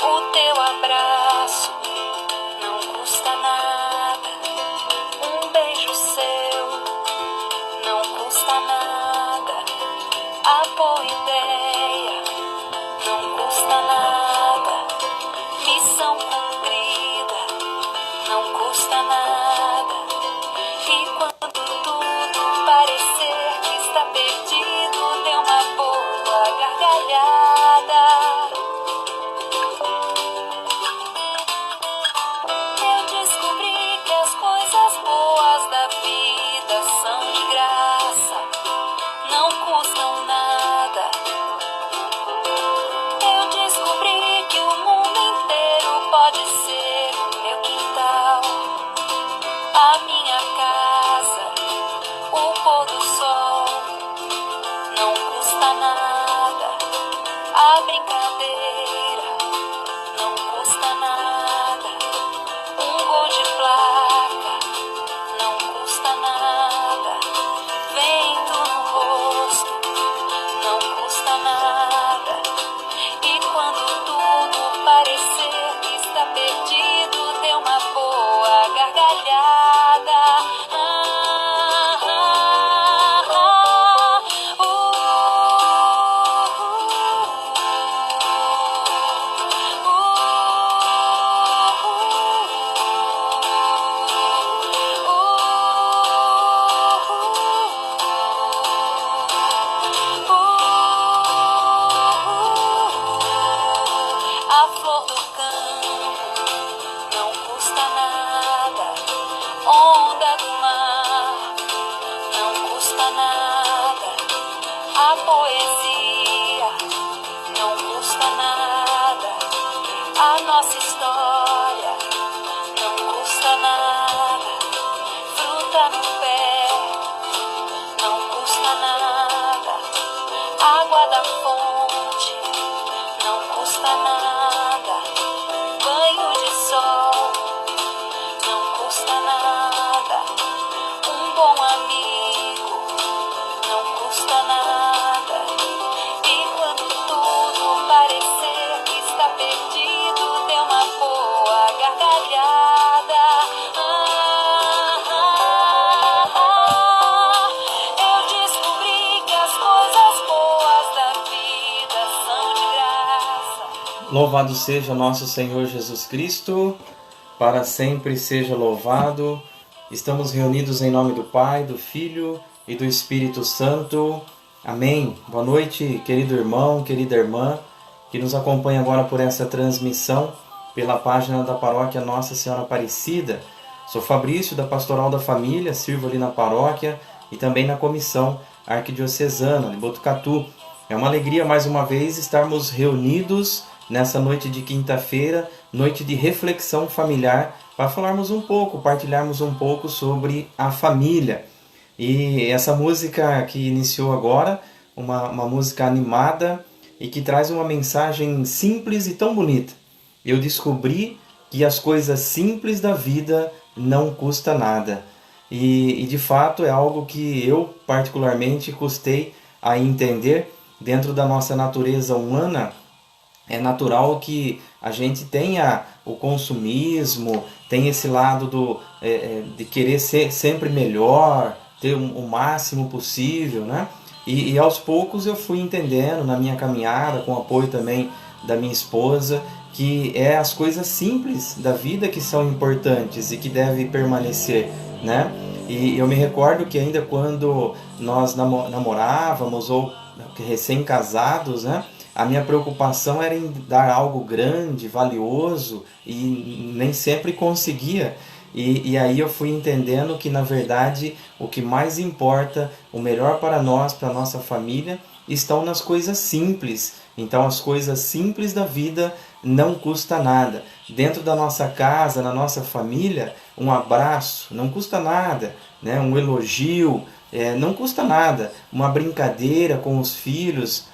O teu abraço não custa nada, um beijo seu não custa nada, a boa ideia não custa nada, missão cumprida não custa nada. E quando tudo parecer que está perdido, dê uma boa gargalhada. Eu descobri que as coisas boas da vida são de graça, não custam nada. Eu descobri que o mundo inteiro pode ser o meu quintal, a minha casa, o pôr do sol. Não custa nada, a brincadeira não custa nada, um gol de placa não custa nada, vento no rosto não custa nada. E quando tudo parecer que está perdido, dê uma boa gargalhada. A flor do campo não custa nada, onda do mar não custa nada, a poesia não custa nada, a nossa história não custa nada, fruta no pé não custa nada, água da fonte não custa nada, banho de sol não custa nada, um bom amigo não custa nada. E quando tudo parecer que está perdido, dê uma boa gargalhada. Eu descobri que as coisas boas da vida são de graça. Louvado seja nosso Senhor Jesus Cristo, para sempre seja louvado. Estamos reunidos em nome do Pai, do Filho e do Espírito Santo. Amém. Boa noite, querido irmão, querida irmã, que nos acompanha agora por essa transmissão pela página da paróquia Nossa Senhora Aparecida. Sou Fabrício, da Pastoral da Família, sirvo ali na paróquia e também na comissão arquidiocesana de Botucatu. É uma alegria mais uma vez estarmos reunidos nessa noite de quinta-feira, noite de reflexão familiar, para falarmos um pouco, partilharmos um pouco sobre a família. E essa música que iniciou agora, uma música animada e que traz uma mensagem simples e tão bonita. Eu descobri que as coisas simples da vida não custam nada. E de fato é algo que eu particularmente custei a entender. Dentro da nossa natureza humana, é natural que a gente tenha o consumismo, tem esse lado de querer ser sempre melhor, ter o máximo possível, né? E aos poucos eu fui entendendo na minha caminhada, com o apoio também da minha esposa, que é as coisas simples da vida que são importantes e que devem permanecer, né? E eu me recordo que ainda quando nós namorávamos ou recém-casados, né? A minha preocupação era em dar algo grande, valioso, e nem sempre conseguia. E aí eu fui entendendo que, na verdade, o que mais importa, o melhor para nós, para a nossa família, estão nas coisas simples. Então, as coisas simples da vida não custa nada. Dentro da nossa casa, na nossa família, um abraço não custa nada, né? Um elogio não custa nada. Uma brincadeira com os filhos,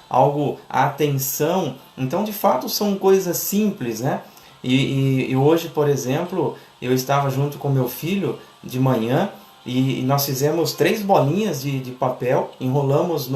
a atenção. Então, de fato, são coisas simples, né? E hoje, por exemplo, eu estava junto com meu filho de manhã e nós fizemos 3 bolinhas de papel, enrolamos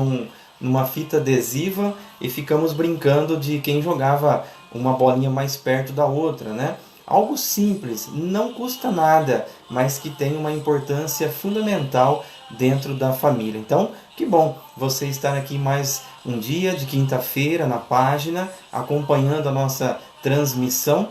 numa fita adesiva e ficamos brincando de quem jogava uma bolinha mais perto da outra, né? Algo simples, não custa nada, mas que tem uma importância fundamental dentro da família. Então, que bom você estar aqui mais um dia de quinta-feira na página, acompanhando a nossa transmissão,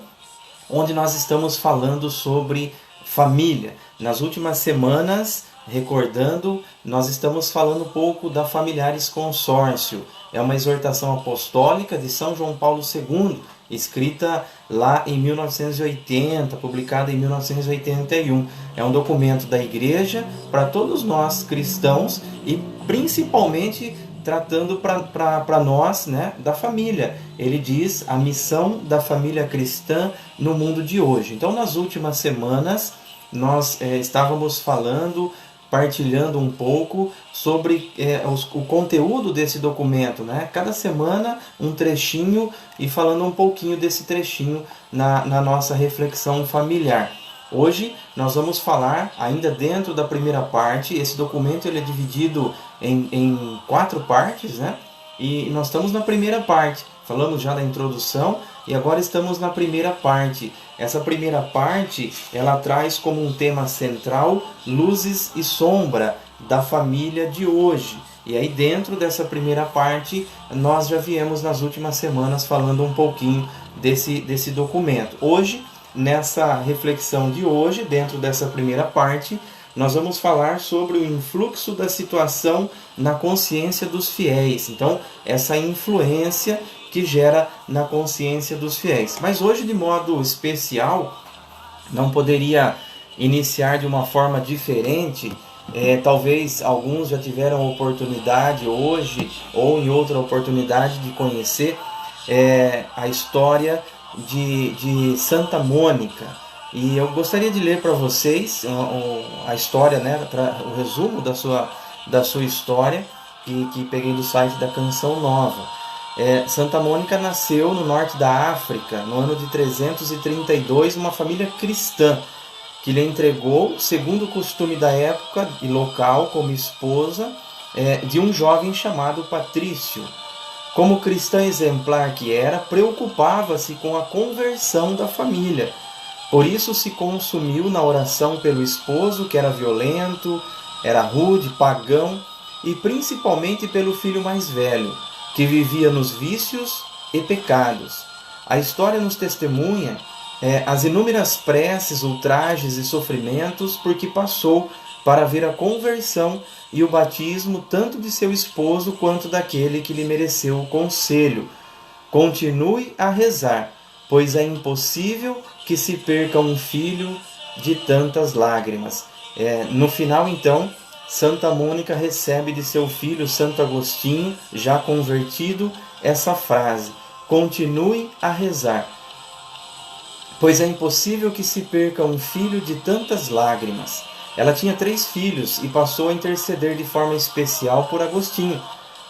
onde nós estamos falando sobre família. Nas últimas semanas, recordando, nós estamos falando um pouco da Familiares Consórcio. É uma exortação apostólica de São João Paulo II, escrita lá em 1980, publicada em 1981. É um documento da Igreja para todos nós cristãos e principalmente tratando para nós, né, da família. Ele diz a missão da família cristã no mundo de hoje. Então, nas últimas semanas, nós estávamos falando, partilhando um pouco sobre o conteúdo desse documento, né? Cada semana um trechinho e falando um pouquinho desse trechinho na nossa reflexão familiar. Hoje nós vamos falar, ainda dentro da primeira parte, esse documento ele é dividido em 4 partes, né? E nós estamos na primeira parte, falamos já da introdução e agora estamos na primeira parte. Essa primeira parte, ela traz como um tema central luzes e sombra da família de hoje. E aí dentro dessa primeira parte, nós já viemos nas últimas semanas falando um pouquinho desse documento. Hoje, nessa reflexão de hoje, dentro dessa primeira parte, nós vamos falar sobre o influxo da situação na consciência dos fiéis. Então, essa influência que gera na consciência dos fiéis. Mas hoje, de modo especial, não poderia iniciar de uma forma diferente. Talvez alguns já tiveram a oportunidade hoje ou em outra oportunidade de conhecer a história de Santa Mônica. E eu gostaria de ler para vocês a história, né, o resumo da sua história, que peguei do site da Canção Nova. Santa Mônica nasceu no norte da África, no ano de 332, uma família cristã, que lhe entregou, segundo o costume da época e local, como esposa de um jovem chamado Patrício. Como cristã exemplar que era, preocupava-se com a conversão da família. Por isso se consumiu na oração pelo esposo, que era violento, era rude, pagão, e principalmente pelo filho mais velho, que vivia nos vícios e pecados. A história nos testemunha as inúmeras preces, ultrajes e sofrimentos por que passou para ver a conversão e o batismo tanto de seu esposo quanto daquele que lhe mereceu o conselho. Continue a rezar, pois é impossível que se perca um filho de tantas lágrimas. No final, então, Santa Mônica recebe de seu filho Santo Agostinho, já convertido, essa frase: continue a rezar, pois é impossível que se perca um filho de tantas lágrimas. Ela tinha 3 filhos e passou a interceder de forma especial por Agostinho,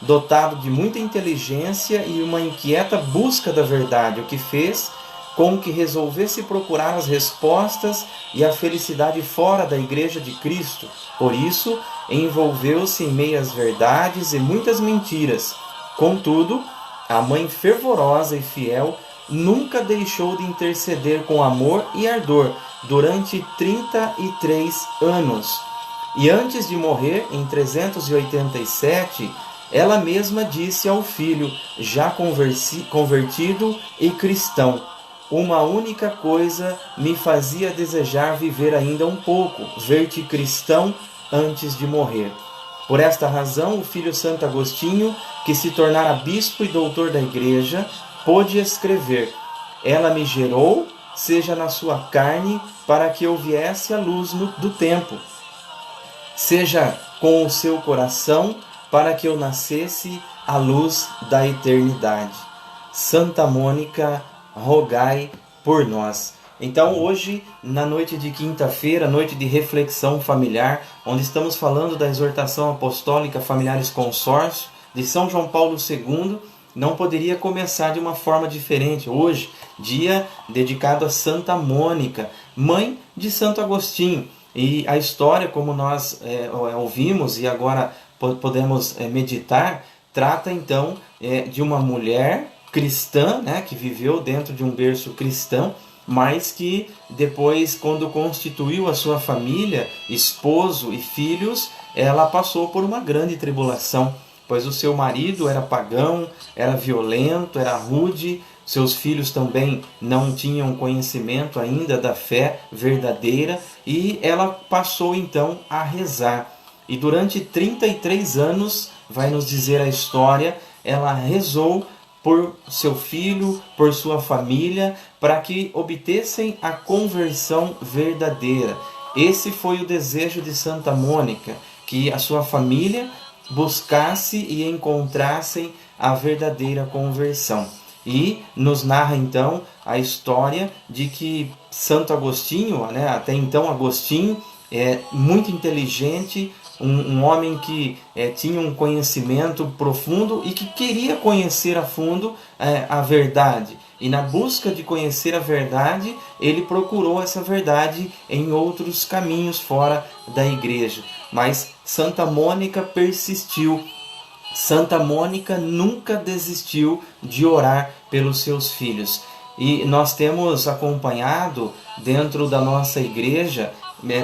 dotado de muita inteligência e uma inquieta busca da verdade, o que fez com que resolvesse procurar as respostas e a felicidade fora da Igreja de Cristo. Por isso, envolveu-se em meias verdades e muitas mentiras. Contudo, a mãe fervorosa e fiel nunca deixou de interceder com amor e ardor durante 33 anos. E antes de morrer, em 387, ela mesma disse ao filho, já convertido e cristão: uma única coisa me fazia desejar viver ainda um pouco, ver-te cristão antes de morrer. Por esta razão, o filho Santo Agostinho, que se tornara bispo e doutor da Igreja, pôde escrever: ela me gerou, seja na sua carne, para que eu viesse à luz do tempo. Seja com o seu coração, para que eu nascesse à luz da eternidade. Santa Mônica, rogai por nós. Então hoje, na noite de quinta-feira, noite de reflexão familiar, onde estamos falando da exortação apostólica Familiares Consórcio, de São João Paulo II, não poderia começar de uma forma diferente. Hoje, dia dedicado a Santa Mônica, mãe de Santo Agostinho. E a história, como nós ouvimos e agora podemos meditar, trata então de uma mulher cristã, né, que viveu dentro de um berço cristão, mas que depois, quando constituiu a sua família, esposo e filhos, ela passou por uma grande tribulação, pois o seu marido era pagão, era violento, era rude, seus filhos também não tinham conhecimento ainda da fé verdadeira, e ela passou então a rezar. E durante 33 anos, vai nos dizer a história, ela rezou por seu filho, por sua família, para que obtessem a conversão verdadeira. Esse foi o desejo de Santa Mônica, que a sua família buscasse e encontrassem a verdadeira conversão. E nos narra então a história de que Santo Agostinho, né, até então Agostinho, é muito inteligente, um homem que tinha um conhecimento profundo e que queria conhecer a fundo a verdade. E na busca de conhecer a verdade, ele procurou essa verdade em outros caminhos fora da igreja. Mas Santa Mônica persistiu. Santa Mônica nunca desistiu de orar pelos seus filhos. E nós temos acompanhado dentro da nossa igreja,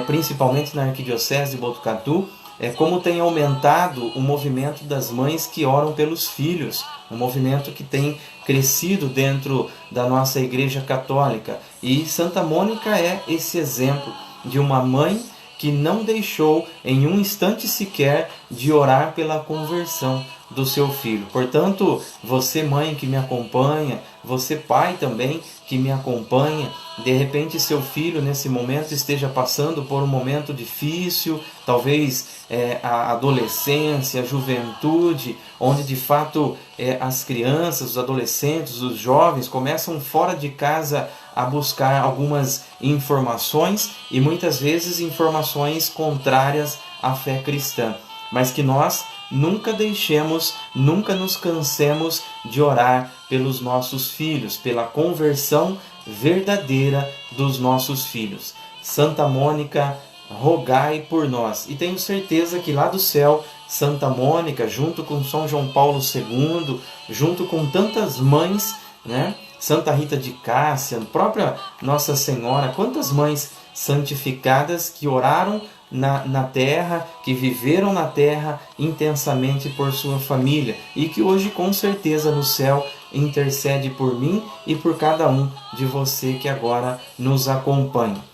principalmente na Arquidiocese de Botucatu, como tem aumentado o movimento das mães que oram pelos filhos, um movimento que tem crescido dentro da nossa Igreja Católica. E Santa Mônica é esse exemplo de uma mãe que não deixou em um instante sequer de orar pela conversão do seu filho. Portanto, você mãe que me acompanha, você pai também que me acompanha, de repente seu filho nesse momento esteja passando por um momento difícil, talvez a adolescência, a juventude, onde de fato as crianças, os adolescentes, os jovens começam fora de casa a buscar algumas informações e muitas vezes informações contrárias à fé cristã. Mas que nós nunca deixemos, nunca nos cansemos de orar pelos nossos filhos, pela conversão verdadeira dos nossos filhos. Santa Mônica, rogai por nós. E tenho certeza que lá do céu, Santa Mônica, junto com São João Paulo II, junto com tantas mães, né? Santa Rita de Cássia, própria Nossa Senhora, quantas mães santificadas que oraram na terra, que viveram na terra intensamente por sua família e que hoje com certeza no céu intercede por mim e por cada um de você que agora nos acompanha.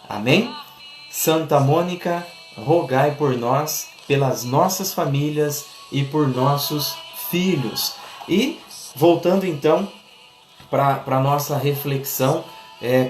Amém? Santa Mônica, rogai por nós, pelas nossas famílias e por nossos filhos. E voltando então para a nossa reflexão,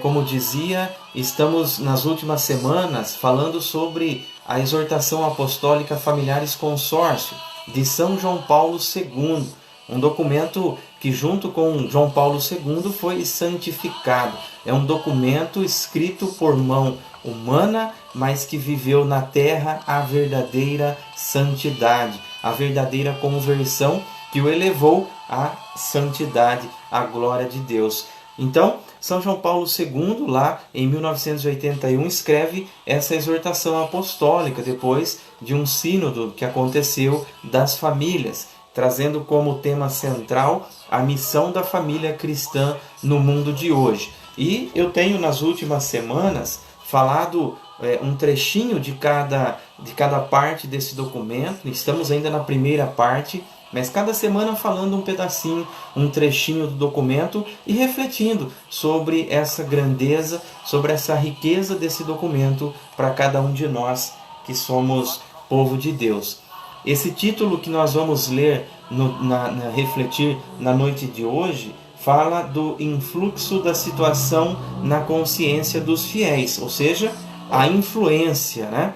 como dizia, estamos nas últimas semanas falando sobre a exortação apostólica Familiares Consórcio de São João Paulo II, um documento que junto com João Paulo II foi santificado. É um documento escrito por mão humana, mas que viveu na terra a verdadeira santidade, a verdadeira conversão que o elevou à santidade, à glória de Deus. Então, São João Paulo II, lá em 1981, escreve essa exortação apostólica depois de um sínodo que aconteceu das famílias, trazendo como tema central a missão da família cristã no mundo de hoje. E eu tenho nas últimas semanas falado um trechinho de cada parte desse documento. Estamos ainda na primeira parte, mas cada semana falando um pedacinho, um trechinho do documento e refletindo sobre essa grandeza, sobre essa riqueza desse documento para cada um de nós que somos povo de Deus. Esse título que nós vamos ler, refletir na noite de hoje, fala do influxo da situação na consciência dos fiéis, ou seja, a influência, né?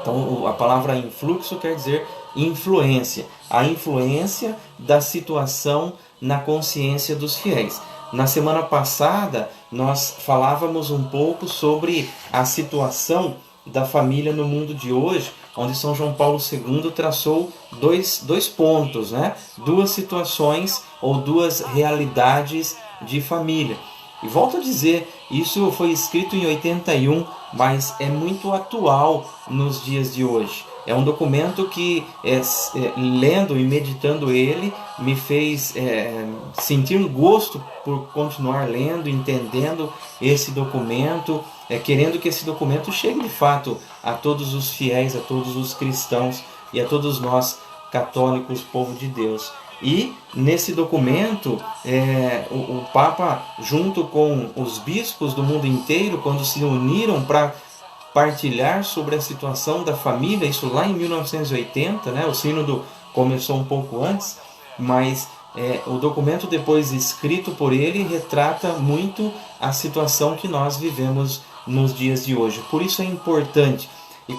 Então a palavra influxo quer dizer influência, a influência da situação na consciência dos fiéis. Na semana passada nós falávamos um pouco sobre a situação da família no mundo de hoje, onde São João Paulo II traçou dois pontos, né? Duas situações ou duas realidades de família. E volto a dizer, isso foi escrito em 81, mas é muito atual nos dias de hoje. É um documento que, lendo e meditando ele, me fez sentir um gosto por continuar lendo, entendendo esse documento, querendo que esse documento chegue de fato a todos os fiéis, a todos os cristãos e a todos nós católicos, povo de Deus. E nesse documento, o Papa, junto com os bispos do mundo inteiro, quando se uniram para partilhar sobre a situação da família, isso lá em 1980, né? O sínodo começou um pouco antes, mas o documento depois escrito por ele retrata muito a situação que nós vivemos nos dias de hoje. Por isso é importante. E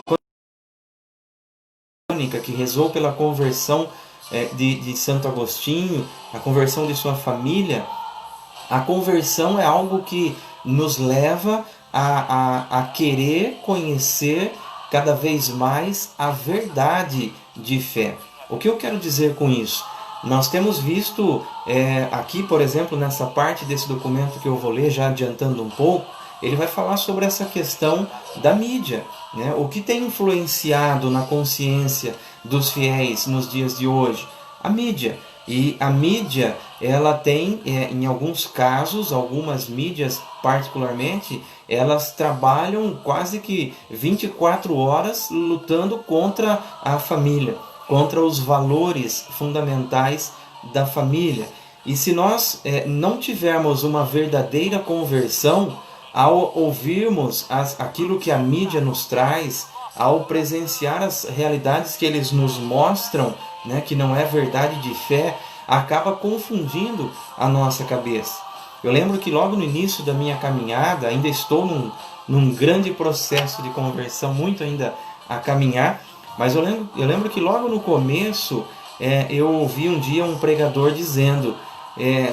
que rezou pela conversão de Santo Agostinho, a conversão de sua família, a conversão é algo que nos leva a querer conhecer cada vez mais a verdade de fé. O que eu quero dizer com isso? Nós temos visto aqui, por exemplo, nessa parte desse documento que eu vou ler, já adiantando um pouco, ele vai falar sobre essa questão da mídia, né? O que tem influenciado na consciência dos fiéis nos dias de hoje? A mídia. E a mídia, ela tem, em alguns casos, algumas mídias particularmente, elas trabalham quase que 24 horas lutando contra a família, contra os valores fundamentais da família. E se nós não tivermos uma verdadeira conversão, ao ouvirmos aquilo que a mídia nos traz, ao presenciar as realidades que eles nos mostram, né, que não é verdade de fé, acaba confundindo a nossa cabeça. Eu lembro que logo no início da minha caminhada, ainda estou num grande processo de conversão, muito ainda a caminhar, mas eu lembro que logo no começo eu ouvi um dia um pregador dizendo: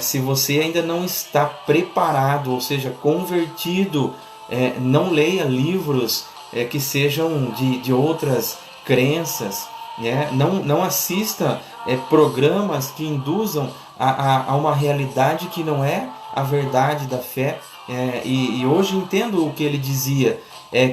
se você ainda não está preparado, ou seja, convertido, não leia livros que sejam de outras crenças, não assista programas que induzam a uma realidade que não é a verdade da fé. E hoje entendo o que ele dizia,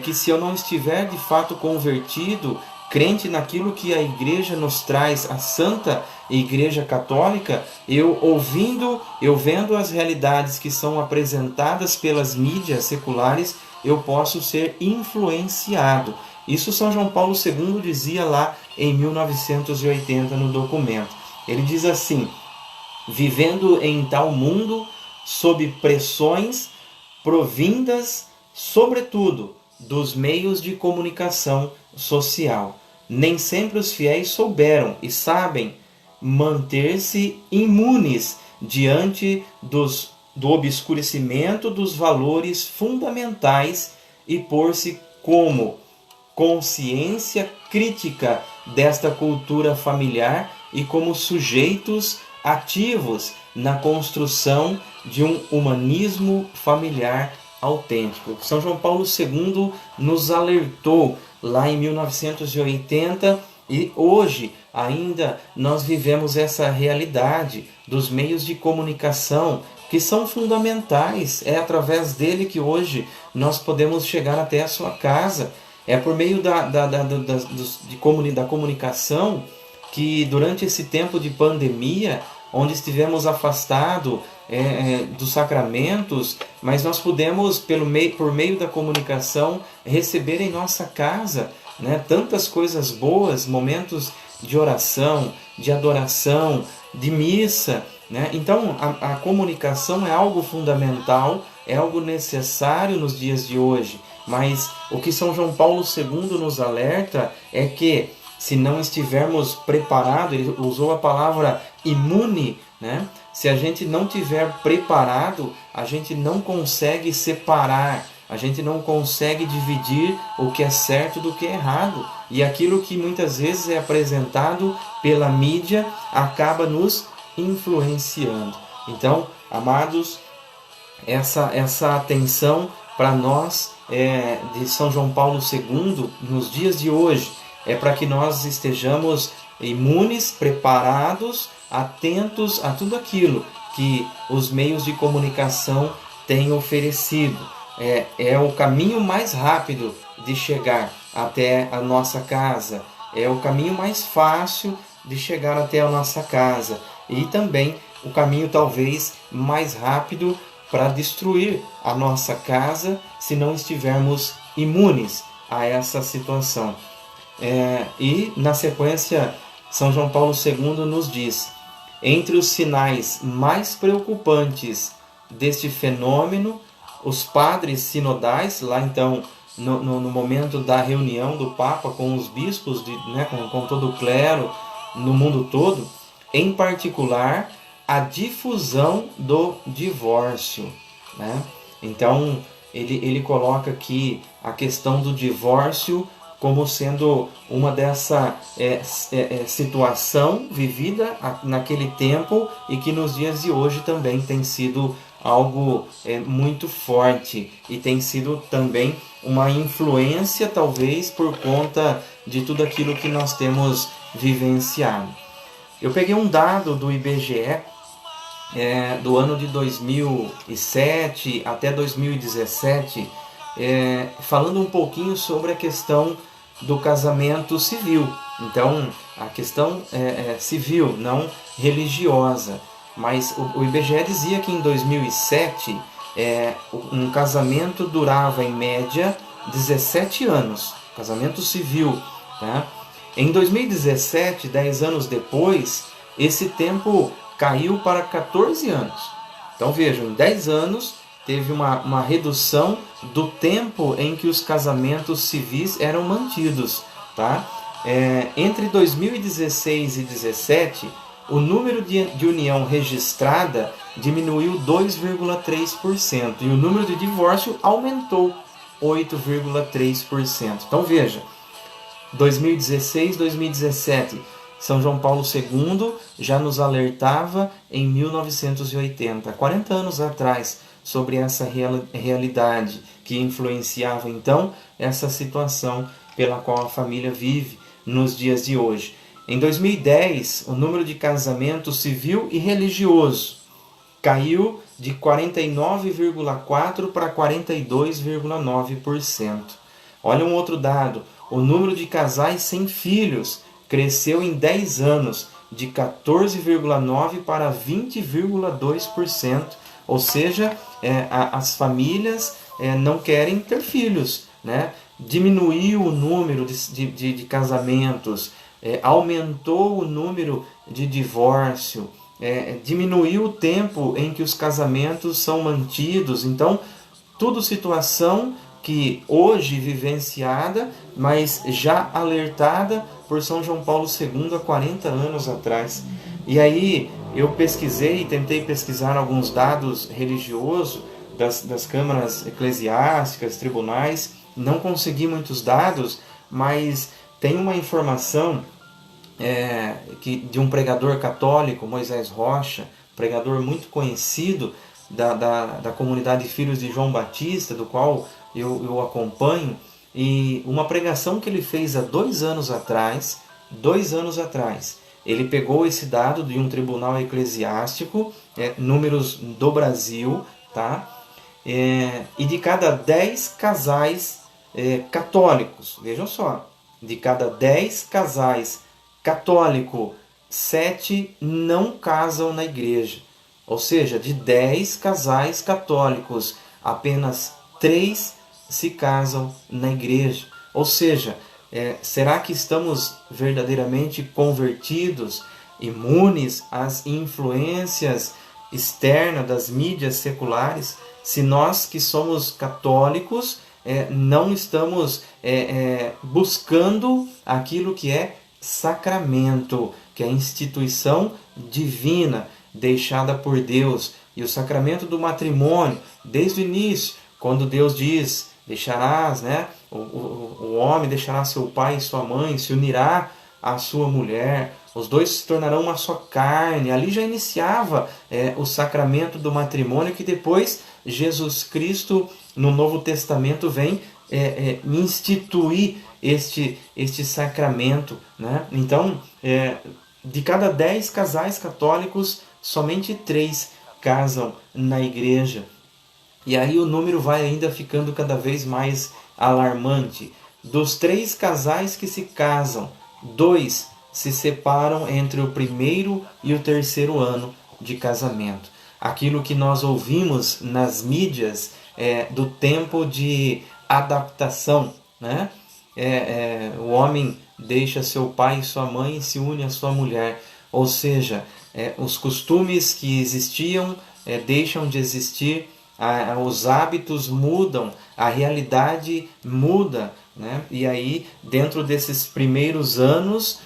que se eu não estiver de fato convertido, crente naquilo que a Igreja nos traz, a Santa Igreja Católica, eu vendo as realidades que são apresentadas pelas mídias seculares, eu posso ser influenciado. Isso São João Paulo II dizia lá em 1980 no documento. Ele diz assim: vivendo em tal mundo, sob pressões provindas, sobretudo, dos meios de comunicação social, nem sempre os fiéis souberam e sabem manter-se imunes diante do obscurecimento dos valores fundamentais e pôr-se como consciência crítica desta cultura familiar e como sujeitos ativos na construção de um humanismo familiar autêntico. São João Paulo II nos alertou lá em 1980 e hoje ainda nós vivemos essa realidade dos meios de comunicação que são fundamentais. É através dele que hoje nós podemos chegar até a sua casa. É por meio da comunicação que durante esse tempo de pandemia, onde estivemos afastados dos sacramentos, mas nós pudemos, por meio da comunicação, receber em nossa casa, né, tantas coisas boas, momentos de oração, de adoração, de missa, né? Então a comunicação é algo fundamental, é algo necessário nos dias de hoje. Mas o que São João Paulo II nos alerta é que, se não estivermos preparados, ele usou a palavra imune, né? Se a gente não tiver preparado, a gente não consegue separar, a gente não consegue dividir o que é certo do que é errado. E aquilo que muitas vezes é apresentado pela mídia acaba nos influenciando. Então, amados, essa atenção para nós de São João Paulo II nos dias de hoje é para que nós estejamos imunes, preparados, atentos a tudo aquilo que os meios de comunicação têm oferecido. É o caminho mais rápido de chegar até a nossa casa. é o caminho mais fácil de chegar até a nossa casa e também o caminho talvez mais rápido para destruir a nossa casa se não estivermos imunes a essa situação. E na sequência, São João Paulo II nos diz: entre os sinais mais preocupantes deste fenômeno, os padres sinodais, lá então no momento da reunião do Papa com os bispos, com todo o clero no mundo todo, em particular a difusão do divórcio, né? Então ele coloca aqui a questão do divórcio como sendo uma dessa situação vivida naquele tempo e que nos dias de hoje também tem sido algo muito forte e tem sido também uma influência, talvez por conta de tudo aquilo que nós temos vivenciado. Eu peguei um dado do IBGE do ano de 2007 até 2017, falando um pouquinho sobre a questão do casamento civil. Então, a questão civil, não religiosa. Mas o IBGE dizia que em 2007 um casamento durava em média 17 anos, casamento civil, tá? Em 2017, 10 anos depois, esse tempo caiu para 14 anos. Então vejam, em 10 anos teve uma redução do tempo em que os casamentos civis eram mantidos, tá? Entre 2016 e 2017, o número de união registrada diminuiu 2,3% e o número de divórcio aumentou 8,3%. Então veja, 2016, 2017, São João Paulo II já nos alertava em 1980, 40 anos atrás, sobre essa realidade que influenciava então essa situação pela qual a família vive nos dias de hoje. Em 2010, o número de casamento civil e religioso caiu de 49,4% para 42,9%. Olha um outro dado, o número de casais sem filhos cresceu em 10 anos de 14,9% para 20,2%. Ou seja, as famílias não querem ter filhos, né? Diminuiu o número de casamentos, aumentou o número de divórcio, diminuiu o tempo em que os casamentos são mantidos. Então, tudo situação que hoje vivenciada, mas já alertada por São João Paulo II há 40 anos atrás. E aí eu pesquisei, tentei pesquisar alguns dados religiosos das câmaras eclesiásticas, tribunais, não consegui muitos dados, mas tem uma informação de um pregador católico, Moisés Rocha, pregador muito conhecido da comunidade Filhos de João Batista, do qual eu acompanho, e uma pregação que ele fez há 2 anos atrás, ele pegou esse dado de um tribunal eclesiástico, números do Brasil, tá? E de cada 10 casais católicos, vejam só, de cada 10 casais católicos, 7 não casam na igreja. Ou seja, de 10 casais católicos, apenas 3 se casam na igreja. Ou seja, será que estamos verdadeiramente convertidos, imunes às influências externas das mídias seculares, se nós que somos católicos não estamos buscando aquilo que é sacramento, que é a instituição divina deixada por Deus, e o sacramento do matrimônio, desde o início, quando Deus diz: deixarás, o homem deixará seu pai e sua mãe, se unirá à sua mulher, os dois se tornarão uma só carne. Ali já iniciava o sacramento do matrimônio, que depois Jesus Cristo no Novo Testamento vem instituir este sacramento, né? Então, de cada 10 casais católicos, somente 3 casam na igreja. E aí o número vai ainda ficando cada vez mais alarmante. Dos 3 casais que se casam, 2 se separam entre o primeiro e o terceiro ano de casamento. Aquilo que nós ouvimos nas mídias do tempo de adaptação, né? O homem deixa seu pai e sua mãe e se une à sua mulher. Ou seja, os costumes que existiam deixam de existir, os hábitos mudam, a realidade muda, né? E aí, dentro desses primeiros anos,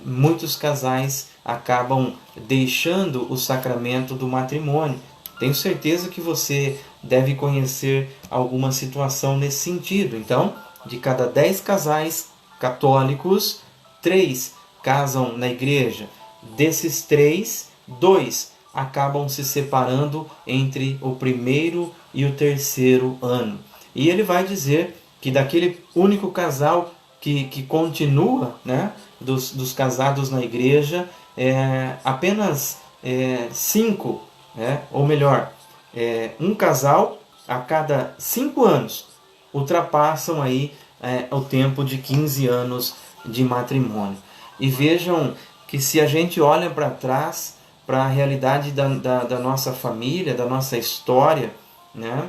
muitos casais acabam deixando o sacramento do matrimônio. Tenho certeza que você deve conhecer alguma situação nesse sentido. Então, de cada 10 casais católicos, 3 casam na igreja. Desses 3, 2 acabam se separando entre o primeiro e o terceiro ano. E ele vai dizer que daquele único casal que continua, né, dos casados na igreja, apenas 5, ou melhor, um casal a cada 5 anos ultrapassam aí o tempo de 15 anos de matrimônio. E vejam que se a gente olha para trás, para a realidade da nossa família, da nossa história, né,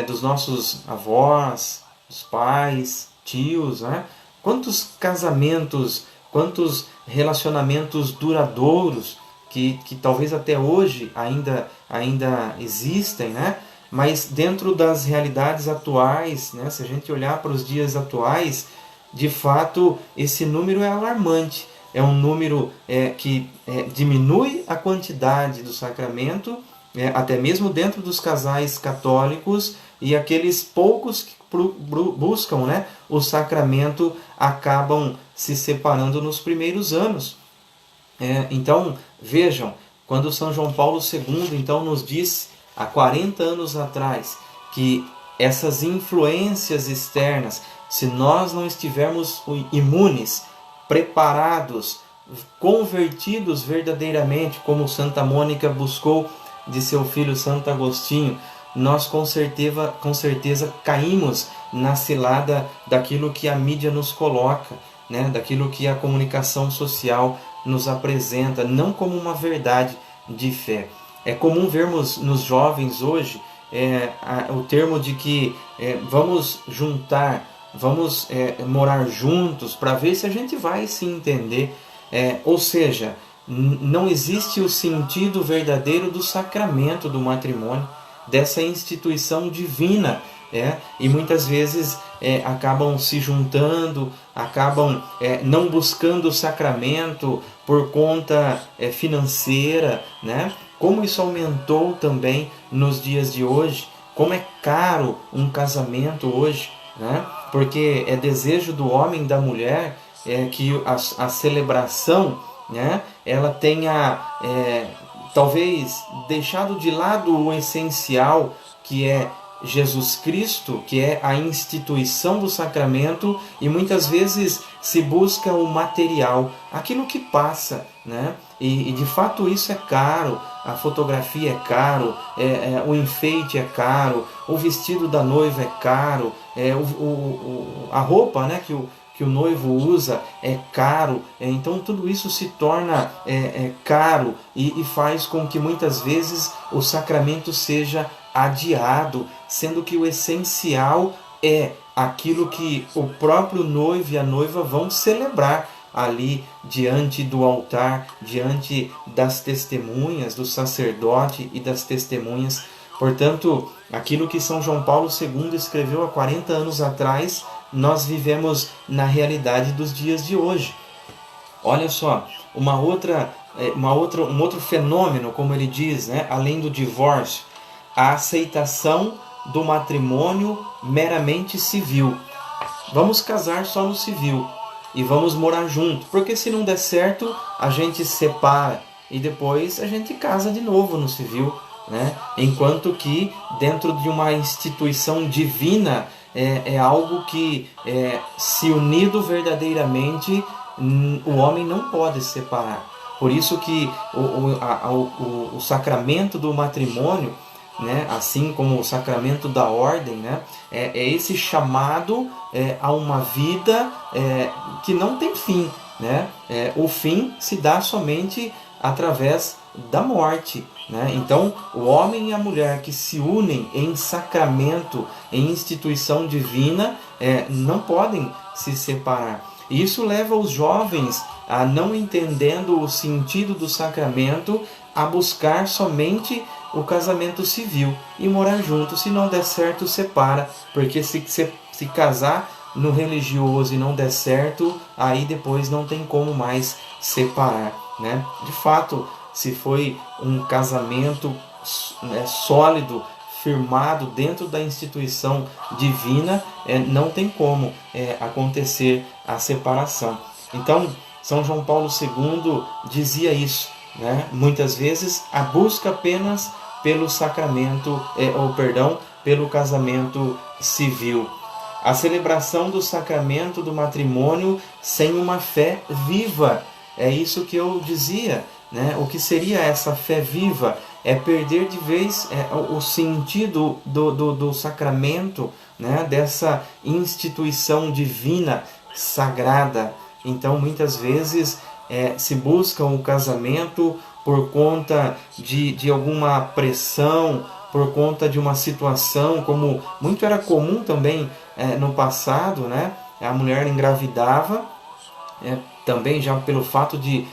dos nossos avós, os pais, tios, né, quantos casamentos, quantos relacionamentos duradouros que talvez até hoje ainda existem, né? Mas dentro das realidades atuais, né, se a gente olhar para os dias atuais, de fato esse número é alarmante. É um número que diminui a quantidade do sacramento, até mesmo dentro dos casais católicos, e aqueles poucos que buscam, né, o sacramento acabam se separando nos primeiros anos. Então, vejam, quando São João Paulo II então, nos diz, há 40 anos atrás, que essas influências externas, se nós não estivermos imunes, preparados, convertidos verdadeiramente, como Santa Mônica buscou de seu filho Santo Agostinho, nós com certeza caímos na cilada daquilo que a mídia nos coloca, né? Daquilo que a comunicação social nos apresenta, não como uma verdade de fé. É comum vermos nos jovens hoje o termo de que vamos juntar, vamos morar juntos para ver se a gente vai se entender. Ou seja, não existe o sentido verdadeiro do sacramento do matrimônio, dessa instituição divina, e muitas vezes acabam se juntando, acabam não buscando o sacramento por conta financeira, né? Como isso aumentou também nos dias de hoje, como é caro um casamento hoje, né? Porque é desejo do homem e da mulher que a celebração, né, ela tenha talvez deixado de lado o essencial, que é Jesus Cristo, que é a instituição do sacramento, e muitas vezes se busca o material, aquilo que passa, né? E de fato isso é caro, a fotografia é caro, o enfeite é caro, o vestido da noiva é caro, a roupa, né, que o noivo usa é caro, então tudo isso se torna caro e faz com que muitas vezes o sacramento seja adiado, sendo que o essencial é aquilo que o próprio noivo e a noiva vão celebrar ali diante do altar, diante das testemunhas, do sacerdote e das testemunhas. Portanto, aquilo que São João Paulo II escreveu há 40 anos atrás, nós vivemos na realidade dos dias de hoje. Olha só, um outro fenômeno, como ele diz, né, além do divórcio, a aceitação do matrimônio meramente civil. Vamos casar só no civil e vamos morar junto, porque se não der certo, a gente separa e depois a gente casa de novo no civil, né? Enquanto que dentro de uma instituição divina é algo que, se unido verdadeiramente, o homem não pode separar. Por isso que o sacramento do matrimônio né, assim como o sacramento da ordem, né, é esse chamado a uma vida que não tem fim, né? O fim se dá somente através da morte, né? Então, o homem e a mulher que se unem em sacramento, em instituição divina, não podem se separar. Isso leva os jovens, a não entendendo o sentido do sacramento, a buscar somente o casamento civil e morar junto. Se não der certo, separa, porque se casar no religioso e não der certo, aí depois não tem como mais separar, né? De fato, se foi um casamento sólido, firmado dentro da instituição divina, não tem como acontecer a separação. Então, São João Paulo II dizia isso, né? Muitas vezes a busca apenas pelo sacramento, pelo casamento civil. A celebração do sacramento do matrimônio sem uma fé viva. É isso que eu dizia, né? O que seria essa fé viva? É perder de vez o sentido do sacramento, né? Dessa instituição divina, sagrada. Então, muitas vezes, se busca o casamento por conta de alguma pressão, por conta de uma situação, como muito era comum também no passado, né? A mulher engravidava, também já pelo fato de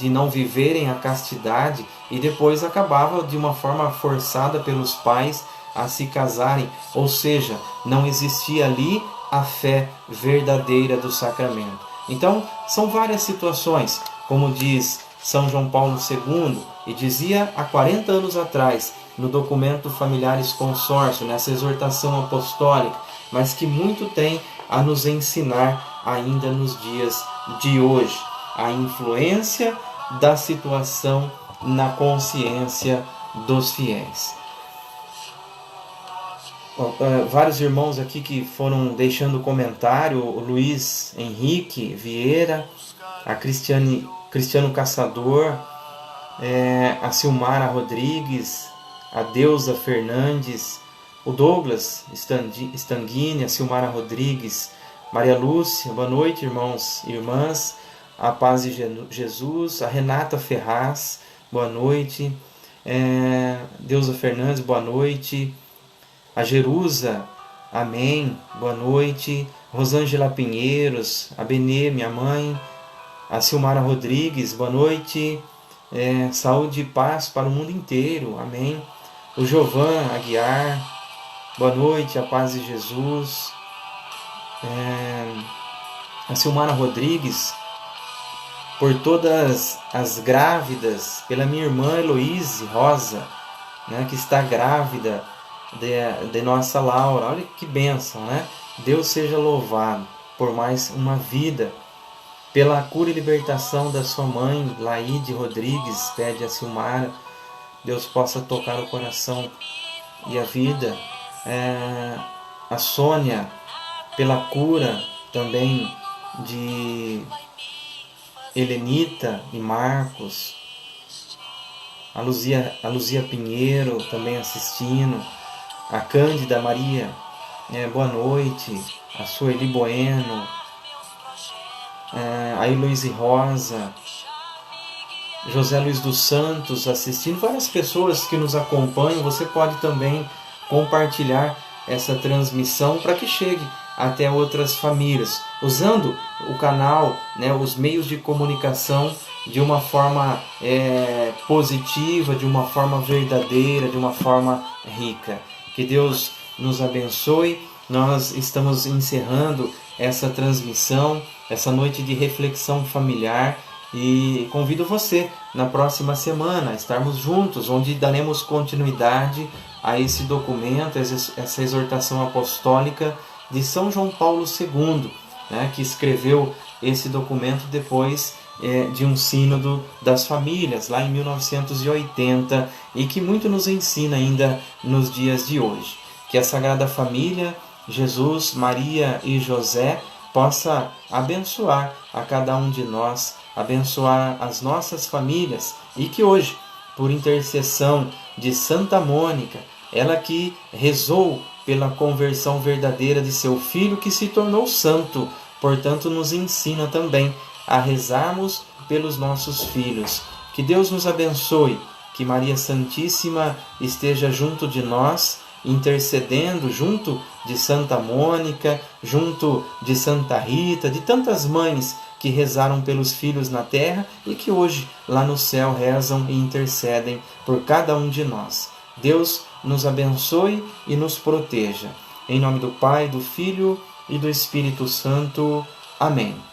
não viverem a castidade, e depois acabava de uma forma forçada pelos pais a se casarem, ou seja, não existia ali a fé verdadeira do sacramento. Então, são várias situações, como diz São João Paulo II, e dizia há 40 anos atrás, no documento Familiares Consórcio, nessa exortação apostólica, mas que muito tem a nos ensinar ainda nos dias de hoje. A influência da situação na consciência dos fiéis. Vários irmãos aqui que foram deixando comentário: o Luiz Henrique Vieira, a Cristiano Caçador, a Silmara Rodrigues, a Deusa Fernandes, o Douglas Stanguini, a Silmara Rodrigues, Maria Lúcia, boa noite, irmãos e irmãs, a paz de Jesus, a Renata Ferraz, boa noite, Deusa Fernandes, boa noite, a Jerusa, amém, boa noite, Rosângela Pinheiros, a Benê, minha mãe, a Silmara Rodrigues, boa noite, saúde e paz para o mundo inteiro, amém, o Jovan Aguiar, boa noite, a paz de Jesus, a Silmara Rodrigues, por todas as grávidas, pela minha irmã Heloíse Rosa, né, que está grávida de nossa Laura. Olha que bênção, né? Deus seja louvado por mais uma vida. Pela cura e libertação da sua mãe, Laíde Rodrigues, pede a Silmara, Deus possa tocar o coração e a vida. A Sônia, pela cura também de Helenita e Marcos, a Luzia Pinheiro também assistindo, a Cândida Maria, boa noite, a Sueli Bueno, a Heloíse Rosa, José Luiz dos Santos assistindo, várias pessoas que nos acompanham. Você pode também compartilhar essa transmissão para que chegue até outras famílias, usando o canal, né, os meios de comunicação de uma forma positiva, de uma forma verdadeira, de uma forma rica. Que Deus nos abençoe. Nós estamos encerrando essa transmissão, essa noite de reflexão familiar, e convido você na próxima semana a estarmos juntos, onde daremos continuidade a esse documento, essa exortação apostólica de São João Paulo II, né, que escreveu esse documento depois de um sínodo das famílias, lá em 1980, e que muito nos ensina ainda nos dias de hoje. Que a Sagrada Família, Jesus, Maria e José, possa abençoar a cada um de nós, abençoar as nossas famílias, e que hoje, por intercessão de Santa Mônica, ela que rezou pela conversão verdadeira de seu filho que se tornou santo. Portanto, nos ensina também a rezarmos pelos nossos filhos. Que Deus nos abençoe, que Maria Santíssima esteja junto de nós, intercedendo junto de Santa Mônica, junto de Santa Rita, de tantas mães que rezaram pelos filhos na terra e que hoje lá no céu rezam e intercedem por cada um de nós. Deus nos abençoe e nos proteja. Em nome do Pai, do Filho e do Espírito Santo. Amém.